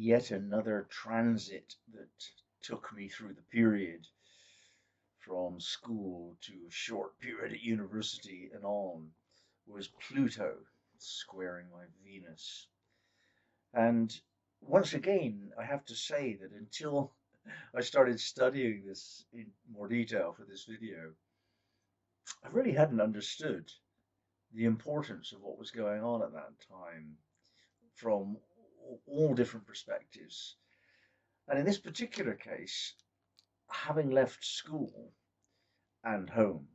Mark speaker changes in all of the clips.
Speaker 1: yet another transit that took me through the period from school to a short period at university and on was Pluto squaring my Venus. And once again, I have to say that until I started studying this in more detail for this video, I really hadn't understood the importance of what was going on at that time from all different perspectives. And in this particular case, having left school and home,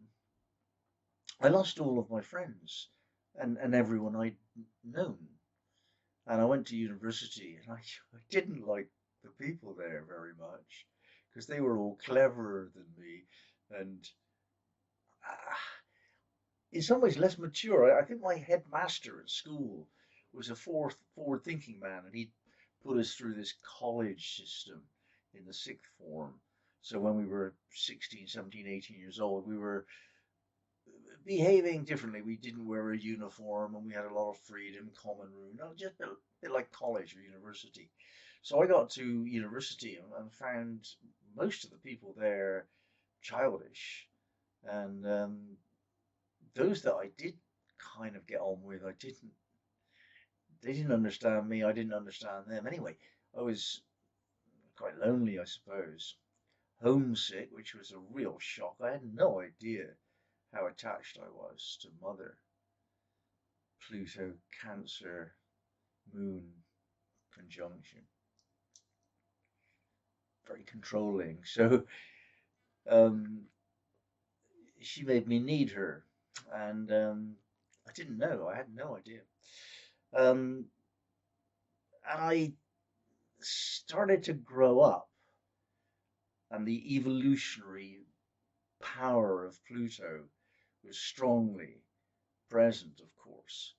Speaker 1: I lost all of my friends and everyone I'd known. And I went to university and I didn't like the people there very much because they were all cleverer than me and uh, in some ways less mature. I think my headmaster at school was a forward-thinking man, and he put us through this college system in the sixth form. So when we were 16, 17, 18 years old, we were behaving differently. We didn't wear a uniform, and we had a lot of freedom, common room, no, just a bit like college or university. So I got to university and found most of the people there childish, and those that I did kind of get on with, they didn't understand me, I didn't understand them. Anyway, I was quite lonely, I suppose. Homesick, which was a real shock. I had no idea how attached I was to Mother. Pluto, Cancer, Moon conjunction. Very controlling. So um, she made me need her. And I didn't know. I had no idea. Um, and I started to grow up, and the evolutionary power of Pluto was strongly present, of course,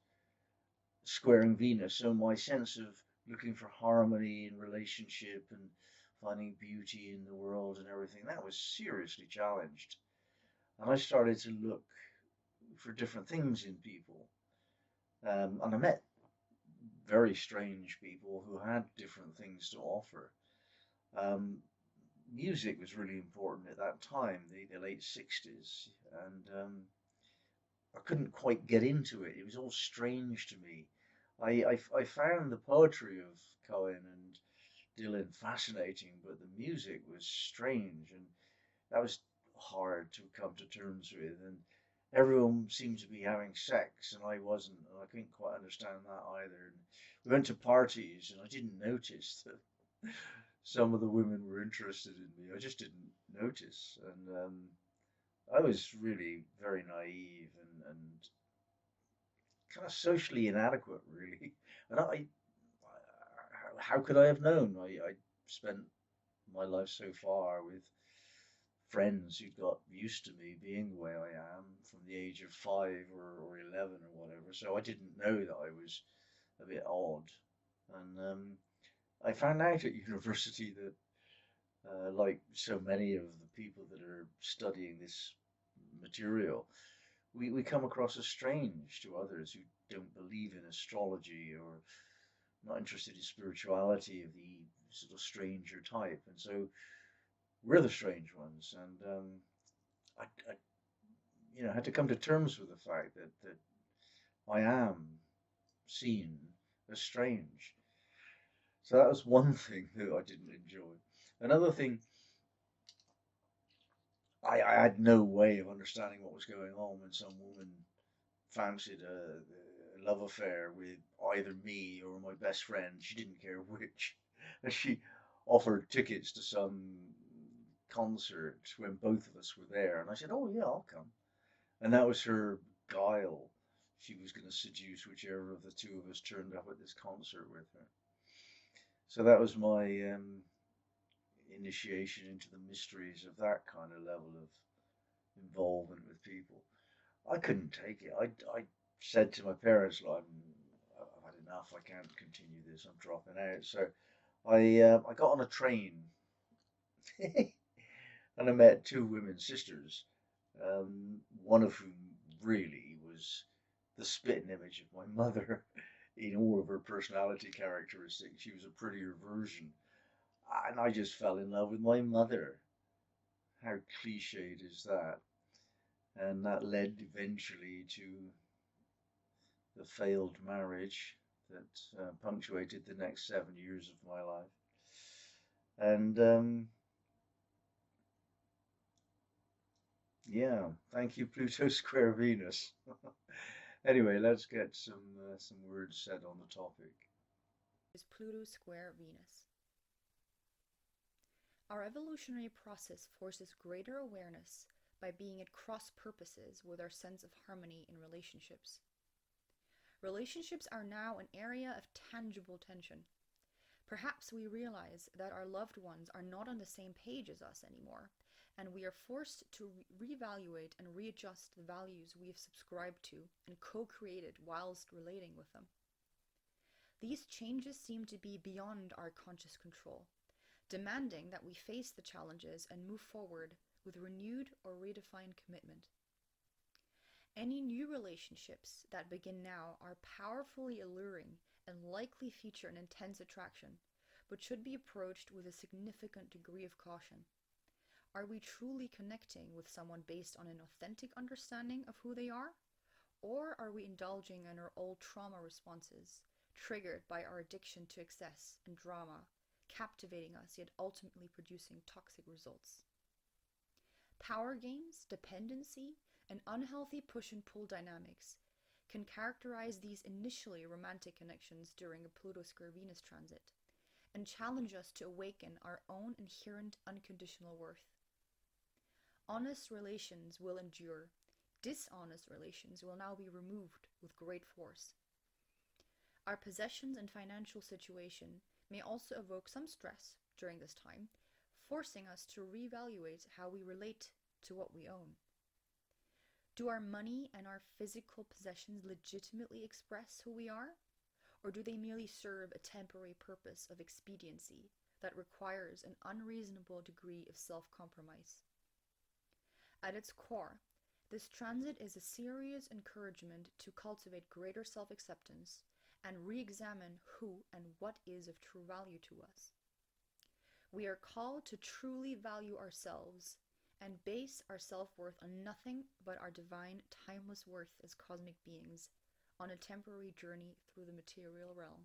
Speaker 1: squaring Venus. So my sense of looking for harmony in relationship and finding beauty in the world and everything, that was seriously challenged. And I started to look for different things in people. And I met very strange people who had different things to offer. Um, Music was really important at that time, the late 60s, and I couldn't quite get into it. It was all strange to me. I found the poetry of Cohen and Dylan fascinating, but the music was strange, and that was hard to come to terms with. And everyone seemed to be having sex, and I wasn't, and I couldn't quite understand that either. And we went to parties, and I didn't notice that some of the women were interested in me. I just didn't notice, and I was really very naive and kind of socially inadequate, really. And how could I have known? I spent my life so far with friends who'd got used to me being the way I am from the age of 5 or 11 or whatever. So I didn't know that I was a bit odd. And I found out at university that, like so many of the people that are studying this material, we come across as strange to others who don't believe in astrology or not interested in spirituality of the sort of stranger type. And so we're the strange ones. And I had to come to terms with the fact that I am seen as strange. So that was one thing that I didn't enjoy. Another thing, I had no way of understanding what was going on when some woman fancied a love affair with either me or my best friend. She didn't care which. And she offered tickets to some concert when both of us were there. And I said, "Oh, yeah, I'll come." And that was her guile. She was going to seduce whichever of the two of us turned up at this concert with her. So that was my initiation into the mysteries of that kind of level of involvement with people. I couldn't take it. I said to my parents, like, I've had enough. I can't continue this. I'm dropping out. So I got on a train and I met two women sisters, one of whom really was the spitting image of my mother. in all of her personality characteristics. She was a prettier version. And I just fell in love with my mother. How cliched is that? And that led eventually to the failed marriage that punctuated the next 7 years of my life. And yeah, thank you, Pluto square Venus. Anyway, let's get some words said on the topic.
Speaker 2: Is Pluto square Venus. Our evolutionary process forces greater awareness by being at cross purposes with our sense of harmony in relationships. Relationships are now an area of tangible tension. Perhaps we realize that our loved ones are not on the same page as us anymore, and we are forced to reevaluate and readjust the values we have subscribed to and co-created whilst relating with them. These changes seem to be beyond our conscious control, demanding that we face the challenges and move forward with renewed or redefined commitment. Any new relationships that begin now are powerfully alluring and likely feature an intense attraction, but should be approached with a significant degree of caution. Are we truly connecting with someone based on an authentic understanding of who they are? Or are we indulging in our old trauma responses, triggered by our addiction to excess and drama, captivating us yet ultimately producing toxic results? Power games, dependency, and unhealthy push and pull dynamics can characterize these initially romantic connections during a Pluto square Venus transit and challenge us to awaken our own inherent unconditional worth. Honest relations will endure. Dishonest relations will now be removed with great force. Our possessions and financial situation may also evoke some stress during this time, forcing us to reevaluate how we relate to what we own. Do our money and our physical possessions legitimately express who we are? Or do they merely serve a temporary purpose of expediency that requires an unreasonable degree of self-compromise? At its core, this transit is a serious encouragement to cultivate greater self-acceptance and re-examine who and what is of true value to us. We are called to truly value ourselves and base our self-worth on nothing but our divine, timeless worth as cosmic beings on a temporary journey through the material realm.